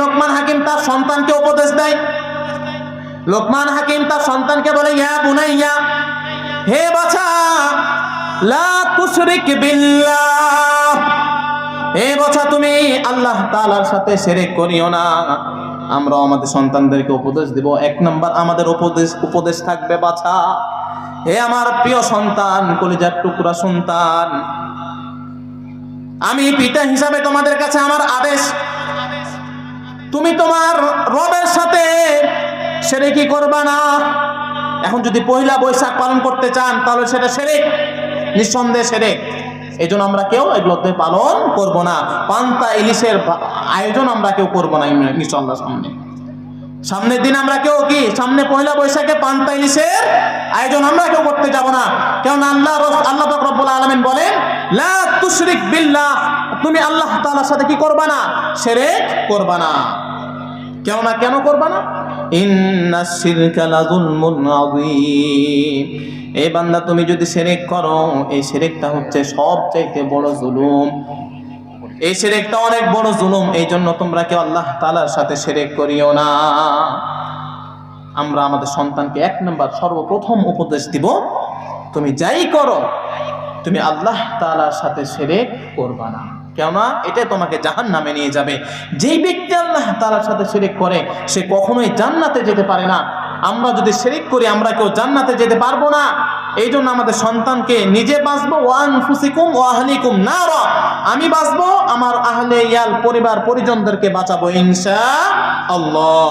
লোকমান হাকিম তার সন্তানকে উপদেশ দেয়। লোকমান হাকিম তার সন্তানকে বলে, ইয়া বুনাইয়া, হে বাছা, লা তুশরিক বিল্লাহ, হে বাছা তুমি আল্লাহ তাআলার সাথে শিরক করিও না। আমরা আমাদের সন্তানদেরকে উপদেশ দিব। এক নাম্বার আমাদের উপদেশ থাকবে, বাছা, হে আমার প্রিয় সন্তান, কলিজার টুকরা সন্তান, আমি পিতা হিসাবে তোমাদের কাছে আমার আদেশ, তুমি তোমার রবের সাথে শিরকি করবা না। এখন যদি পয়লা বৈশাখ পালন করতে চান তাহলে সেটা শিরক, নিঃসন্দেহে শিরক। এই জন্য আমরা কেউ এগুলোতে পালন করব না। পান্তা ইলিশের আয়োজন আমরা কেউ করবো না ইনশাআল্লাহ। সামনের দিন আমরা কেউ সামনে পয়লা বৈশাখে পান্তা ইলিশের আয়োজন আমরা কেউ করতে যাব না। কারণ আল্লাহ পাক রব্বুল আলামিন বলেন, লা তুশরিক বিল্লাহ, তুমি আল্লাহ তাআলার সাথে কি করবা না? শিরক করবা না। কেন করবা না? ইন্নাশ শিরকা লাযুলমুন আযীম, এই বান্দা তুমি যদি শিরক করো, এই শিরকটা হচ্ছে সবচাইতে বড় জুলুম, এই শিরকটা অনেক বড় জুলুম। এই জন্য তোমরা কেউ আল্লাহ তাআলার সাথে শিরক করিও না। আমরা আমাদের সন্তানকে এক নাম্বার সর্বপ্রথম উপদেশ দিব, তুমি যাই করো তুমি আল্লাহ তাআলার সাথে শিরক করবা না। কেননা এটা তোমাকে জাহান্নামে নিয়ে যাবে। যেই ব্যক্তি আল্লাহ তাআলার সাথে শিরক করে সে কখনোই জান্নাতে যেতে পারে না। আমরা যদি শিরক করি আমরা কেউ জান্নাতে যেতে পারবো না। এই জন্য আমাদের সন্তানকে নিজে বাঁচবো, ওয়া আনফুসিকুম ওয়া আহলিকুম নারা, আমি বাঁচবো, আমার আহলে ইয়াল পরিবার পরিজনদেরকে বাঁচাবো ইনশাআল্লাহ।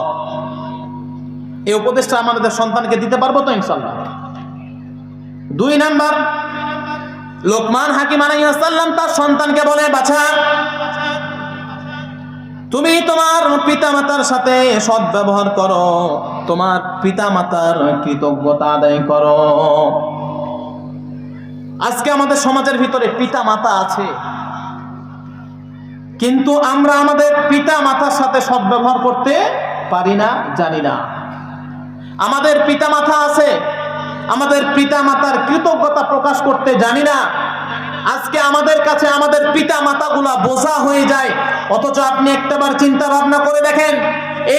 এই উপদেশটা আমাদের সন্তানকে দিতে পারবো তো ইনশাআল্লাহ। 2 নাম্বার, লোকমান হাকিম আলাইহিস সালাম তার সন্তানকে বলে, বাছা, তুমি তোমার পিতামাতার সাথে সৎ ব্যবহার করো, তোমার পিতামাতার কৃতজ্ঞতা আদায় করো। আজকে আমাদের সমাজের ভিতরে পিতামাতা আছে, কিন্তু আমরা আমাদের পিতামাতার সাথে সৎ ব্যবহার করতে পারি না, জানি না। আমাদের পিতামাতা আছে, আমাদের পিতামাতার কৃতজ্ঞতা প্রকাশ করতে জানি না। আজকে আমাদের কাছে আমাদের পিতা মাতাগুলা বোঝা হয়ে যায়। অথচ আপনি একটাবার চিন্তা ভাবনা করে দেখেন,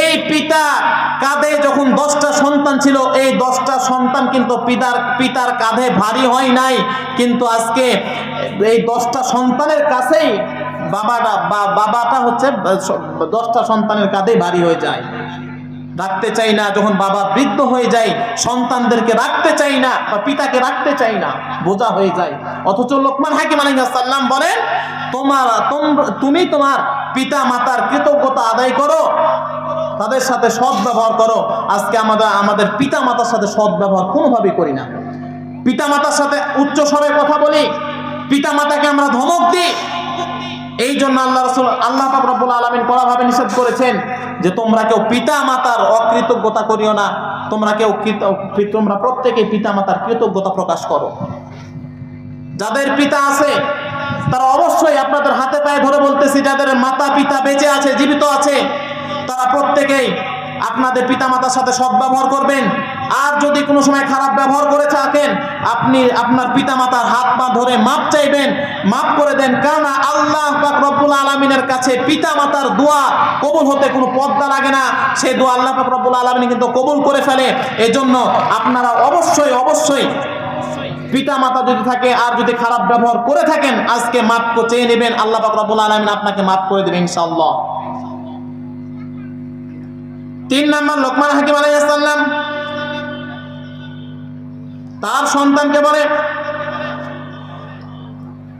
এই পিতা কাঁধে যখন 10টা সন্তান ছিল, এই 10টা সন্তান কিন্তু পিতার কাঁধে ভারী হয় নাই, কিন্তু আজকে এই 10টা সন্তানের কাছেই বাবাটা হচ্ছে 10টা সন্তানের কাঁধে ভারী হয়ে যায়। রাখতে চাই না, যখন বাবা বৃদ্ধ হয়ে যায় সন্তানদেরকে রাখতে চাই না, বা পিতাকে রাখতে চাই না, বোঝা হয়ে যায়। অথচ লোকমান হাকিম আলাইহিস সালাম বলেন, তুমি তোমার পিতা মাতার কৃতজ্ঞতা আদায় করো, তাদের সাথে সৎ ব্যবহার করো। আজকে আমাদের পিতা মাতার সাথে সৎ ব্যবহার কোনোভাবেই করি না। পিতা মাতার সাথে উচ্চ স্বরে কথা বলি, পিতা মাতাকে আমরা ধমক দিই। এই জন্য আল্লাহ পাক রব্বুল আলামিন কড়াভাবে নিষেধ করেছেন যে তোমরা কেউ পিতা মাতার অকৃতজ্ঞতা করিও না, তোমরা প্রত্যেকেই পিতা মাতার কৃতজ্ঞতা প্রকাশ করো। যাদের পিতা আছে তারা অবশ্যই, আপনাদের হাতে পায়ে ধরে বলতেছি, যাদের মাতা পিতা বেঁচে আছে, জীবিত আছে, তারা প্রত্যেকেই আপনাদের পিতা মাতার সাথে সৎ ব্যবহার করবেন। আর যদি কোনো সময় খারাপ ব্যবহার করে থাকেন, আপনি আপনার পিতা মাতার হাত পা ধরে মাপ চাইবেন, মাপ করে দেন। কারণ আল্লাহ পাক রব্বুল আলামিনের কাছে পিতা মাতার দোয়া কবুল হতে কোনো পর্দা লাগে না, সেই দোয়া আল্লাহ পাক রব্বুল আলামিন কিন্তু কবুল করে ফেলে। এজন্য আপনারা অবশ্যই পিতা মাতা যদি থাকে আর যদি খারাপ ব্যবহার করে থাকেন, আজকে মাপ চেয়ে নেবেন, আল্লাহ পাক রব্বুল আলামিন আপনাকে মাপ করে দেবেন ইনশাআল্লাহ। 3 নাম্বার, লোকমান হাকিম আলাইহিস সালাম তার সন্তানকে বলে,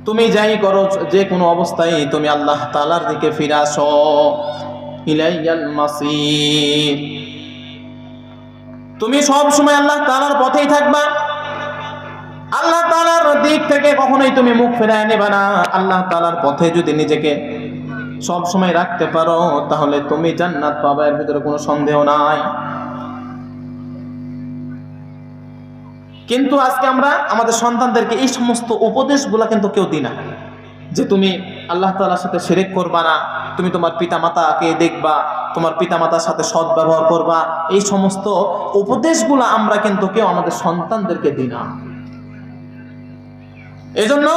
তুমি যাই করো, যে কোনো অবস্থায় তুমি আল্লাহ তাআলার দিকে ফিরে আসো, ইলাইয়াল মাসির, তুমি সব সময় আল্লাহ তাআলার পথেই থাকবা। আল্লাহ তাআলার দিক থেকে কখনোই তুমি মুখ ফেরায় নেবা না। আল্লাহ তাআলার পথে যদি নিজেকে সব সময় রাখতে পারো, তাহলে তুমি জান্নাত পাবে, এর ভিতরে কোনো সন্দেহ নাই। কিন্তু আজকে আমরা আমাদের সন্তানদেরকে এই সমস্ত উপদেশগুলা কিন্তু কেউ দিই না, যে তুমি আল্লাহ তাআলার সাথে শিরক করবা না, তুমি তোমার পিতা মাতাকে দেখবা, তোমার পিতা মাতার সাথে সৎ ব্যবহার করবা। এই সমস্ত উপদেশগুলা আমরা কিন্তু কেউ আমাদের সন্তানদেরকে দিই না। এজন্য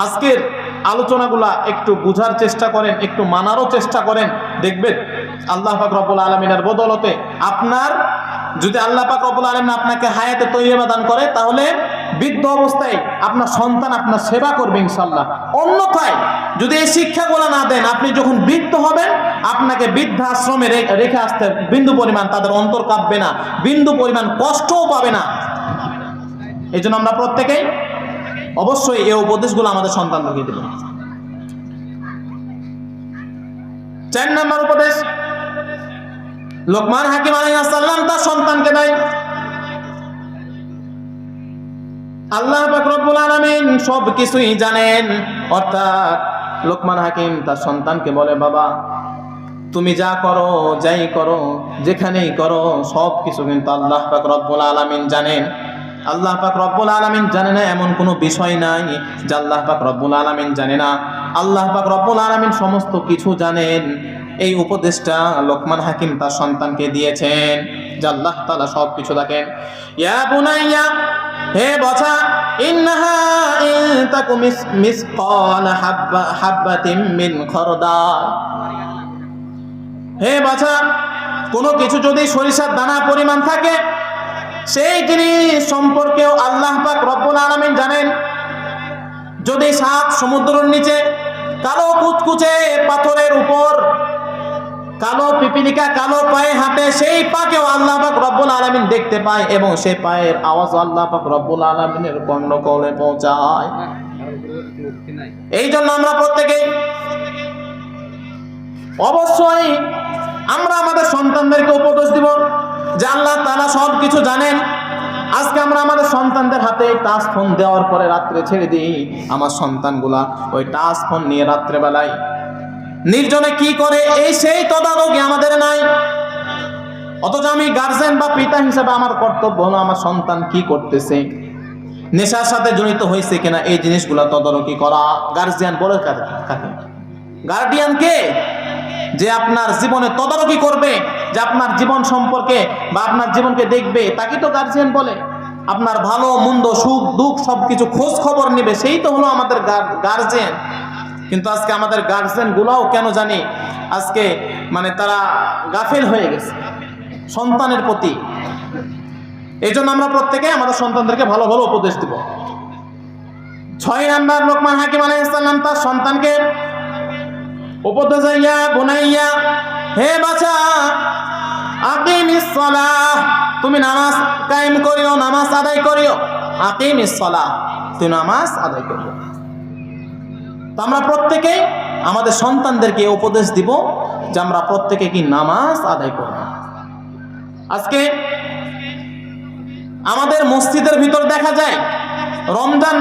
আজকের আলোচনাগুলা একটু বুঝার চেষ্টা করেন, একটু মানারও চেষ্টা করেন, দেখবেন আল্লাহ পাক রব্বুল আলামিনের বদৌলতে আপনার, যদি আল্লাহ পাক রব্বুল আলামিন আপনাকে হায়াতে তৈয়বা দান করে, তাহলে বৃদ্ধ অবস্থায় আপনার সন্তান আপনার সেবা করবে ইনশাআল্লাহ। অন্যথায় যদি এই শিক্ষাগুলো না দেন, আপনি যখন বৃদ্ধ হবেন আপনাকে বৃদ্ধাশ্রমে রেখে আসতে বিন্দু পরিমাণ তাদের অন্তর কাঁপবে না, বিন্দু পরিমাণ কষ্টও পাবে না। এই জন্য আমরা প্রত্যেকেই অবশ্যই এই উপদেশগুলো আমাদের সন্তানদেরকে দেব। 4 নম্বর উপদেশ লোকমান হাকিম আলাইহিস সালাম তার সন্তানকে দেয়। আল্লাহ পাক রব্বুল আলামিন সব কিছুই জানেন, অর্থাৎ লোকমান হাকিম তার সন্তানকে বলে, বাবা তুমি যা করো, যাই করো, যেখানেই করো, সব কিছু কিন্তু আল্লাহ পাক রব্বুল আলামিন জানেন। আল্লাহ পাক রব্বুল আলামিন জানে না এমন কোনো বিষয় নাই যা আল্লাহ পাক রব্বুল আলামিন জানে না। আল্লাহ পাক রব্বুল আলামিন সমস্ত কিছু জানেন। এই উপদেশটা লোকমান হাকিম তার সন্তানকে দিয়েছেন যে আল্লাহ তাআলা সব কিছু দেখেন। ইয়া বুনাইয়া, হে বাছা, ইন্নাহা ইন তাকু মিসকাল হাববাতিন মিন খরদাল, হে বাছা, কোনো কিছু যদি সরিষার দানা পরিমাণ থাকে, সেই জিনিস সম্পর্কেও আল্লাহ পাক রব্বুল আলামিন জানেন। যদি 7 সমুদ্রের নিচে কালো কুচকুচে পাথরের উপর কালো পিপিলিকা কালো পায়ে হাঁটে, সেই পাকেও আল্লাহ পাক রব্বুল আলামিন দেখতে পায় এবং সেই পায়ের আওয়াজ আল্লাহ পাক রব্বুল আলামিনের কর্ণকলে পৌঁছায়। এই জন্য আমরা প্রত্যেকেই অবশ্যই আমরা আমাদের সন্তানদেরকে উপদেশ দিব যে আল্লাহ তাআলা সব কিছু জানেন। আজকে আমরা আমাদের সন্তানদের হাতে টাচ ফোন দেওয়ার পরে রাত্রে ছেড়ে দিই, আমার সন্তানগুলা ওই টাচ ফোন নিয়ে রাত্রে বেলায় নির্জনে কি করে এই সেই তদারকি আমাদের নাই। অথচ আমি গার্জেন বা পিতা হিসেবে আমার কর্তব্য হলো আমার সন্তান কি করতেছে, নেশার সাথে জড়িত হয়েছে কিনা, এই জিনিসগুলা তদারকি করা। গার্জিয়ান বলে কাকে? গার্ডিয়ান কে? যে আপনার জীবনে তদারকি করবে, যে আপনার জীবন সম্পর্কে বা আপনার জীবনকে দেখবে, তাকে তো গার্জিয়ান বলে। আপনার ভালো মন্দ সুখ দুঃখ সবকিছু খোঁজ খবর নেবে, সেই তো হলো আমাদের গার্জিয়ান। কিন্তু আজকে আমাদের গার্জিয়ান গুলাও কেন জানি আজকে তারা গাফিল হয়ে গেছে সন্তানের প্রতি। এই জন্য আমরা প্রত্যেকে আমাদের সন্তানদেরকে ভালো ভালো উপদেশ দিব। 6 নাম্বার লোকমান হাকিম আলাইহিস সালাম তার সন্তানকে উপদেশ, ইয়া বুনাইয়া, হে বাছা, আকিমিস সালাহ, তুমি নামাজ কায়েম করিও, নামাজ আদায় করিও। আকিমিস সালাহ, তুমি নামাজ আদায় করিও। তো আমরা প্রত্যেকেই আমাদের সন্তানদেরকে উপদেশ দিব যে আমরা প্রত্যেকে কি নামাজ আদায় করব। আজকে আমাদের মসজিদের ভিতর দেখা যায় রমজান